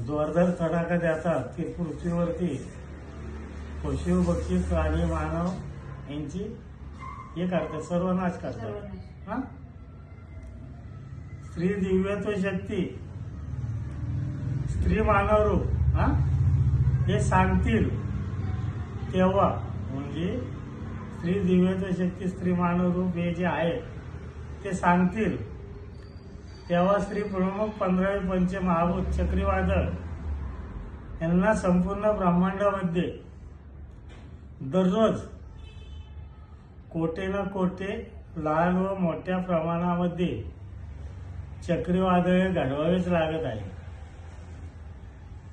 जोरदार तडाखा देतात की पृथ्वीवरती पशु पक्षी प्राणी मानव यांची हे करतात, सर्वनाश करतात। हा, स्त्री दिव्यत्व शक्ती, स्त्री मानव रूप, हा, हे सांगतील तेव्हा, म्हणजे स्त्री दिव्यत्व शक्ती स्त्री मानव रूप हे जे आहे ते सांगतील तेव्हा श्री प्रमुख 15वे पंचमहाभूत चक्रीवादळ यांना संपूर्ण ब्रह्मांडामध्ये दररोज कोटे ना कोटे लहान व मोठ्या प्रमाणामध्ये चक्रीवादळे घडवावेच लागत आहे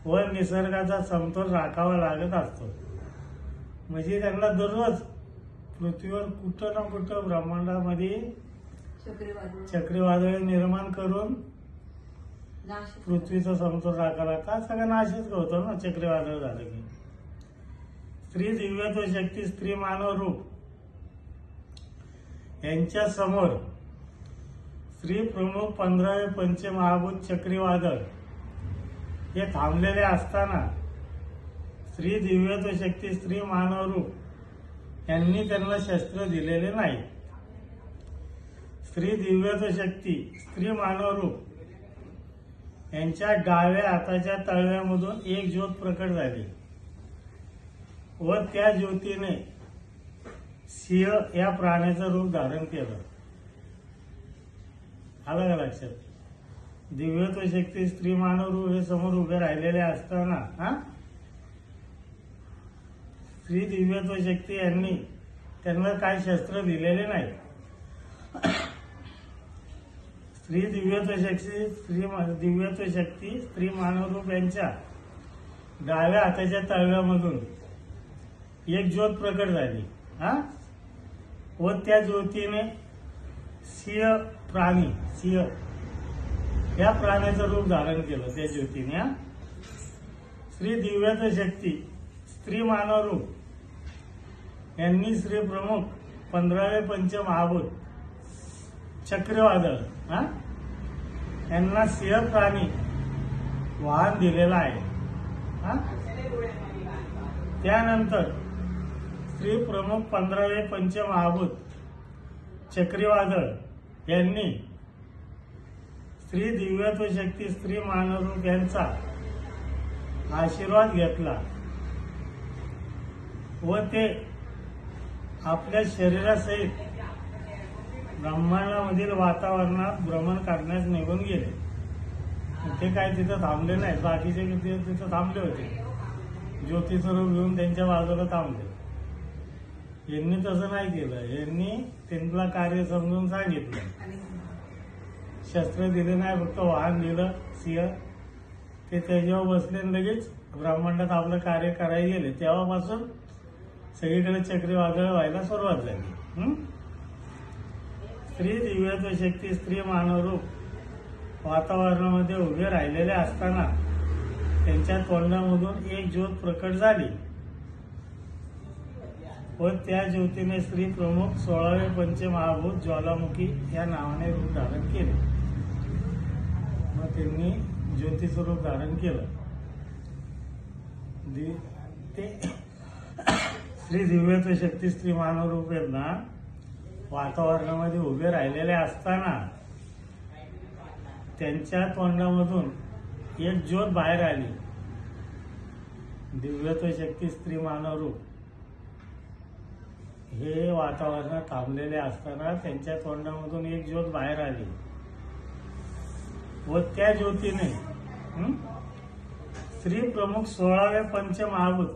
व निसर्गाचा समतोल राखावा लागत असतो। म्हणजे त्यांना दररोज पृथ्वीवर कुठं ना कुठं ब्रह्मांडामध्ये चक्रीवादळे निर्माण करून पृथ्वीचा समतोल राखायला का सगळं नाशच होतो ना चक्रीवादळ झालं की। स्त्री दिव्यत्व शक्ती स्त्री मानव रूप यांच्या समोर श्री प्रमुख 15वे पंचमहाभूत चक्रीवादळ हे थांबलेले असताना स्त्री दिव्यत्व शक्ती स्त्री मानव रूप यांनी त्यांना शस्त्र दिलेले नाही। स्त्री दिव्यत्व शक्ती स्त्री मानव रूप यांच्या डाव्या हाताच्या तळव्यामधून एक ज्योत प्रकट झाली व त्या ज्योतीने सिंह या प्राण्याचं रूप धारण केलं। आलं का लक्षात? दिव्यत्व शक्ती स्त्री मानव रूप हे समोर उभे राहिलेले असताना स्त्री दिव्यत्व शक्ती यांनी त्यांना काय शस्त्र दिलेले नाही। स्त्री दिव्यत्व शक्ती स्त्री मानव रूप यांच्या डाव्या हाताच्या तळव्यामधून एक ज्योत प्रकट झाली व त्या ज्योतीने सिंह या प्राण्याचं रूप धारण केलं त्या ज्योतीने। श्री दिव्यत्व शक्ती स्त्री मानव रूप यांनी श्री प्रमुख 15वे पंचमहाभूत चक्रीवादळ यांना सिंह प्राणी वाहन दिलेला आहे। त्यानंतर श्री प्रमुख 15वे पंचमहाभूत चक्रीवादळ यांनी स्त्री दिव्यत्व शक्ती स्त्री मानव रूप यांचा आशीर्वाद घेतला व ते आपल्या शरीरासहित ब्रह्मांडामधील वातावरणात भ्रमण करण्यास निघून गेले। ते काय तिथं थांबले नाहीत, बाकीचे तिथं थांबले होते, ज्योतीचं रूप घेऊन त्यांच्या बाजूला थांबले। यांनी तसं नाही केलं, यांनी त्यांना कार्य समजून सांगितलं, शस्त्र दिले नाही, फक्त वाहन दिलं सिंह, ते त्याच्यावर बसले लगेच ब्रह्मांडात आपलं कार्य करायला गेले। तेव्हापासून सगळीकडे चक्रीवादळ व्हायला सुरुवात झाली। स्त्री दिव्यत्व शक्ती स्त्री मानव रूप वातावरणामध्ये उभे राहिलेले असताना त्यांच्या तोंडामधून एक ज्योत प्रकट झाली व त्या ज्योतीने श्री प्रमुख 16वे पंचमहाभूत ज्वालामुखी या नावाने रूप धारण केले। मग त्यांनी ज्योतीचं रूप धारण केलं। ते श्री दिव्यत्व शक्ती स्त्री मानव रूप यांना वातावरणामध्ये उभे राहिलेले असताना त्यांच्या तोंडामधून एक ज्योत बाहेर आली। दिव्यत्व शक्ती स्त्री मानव रूप हे वातावरणात थांबलेले असताना त्यांच्या तोंडामधून एक ज्योत बाहेर आली व त्या ज्योतीने श्री प्रमुख 16वे पंचमहाभूत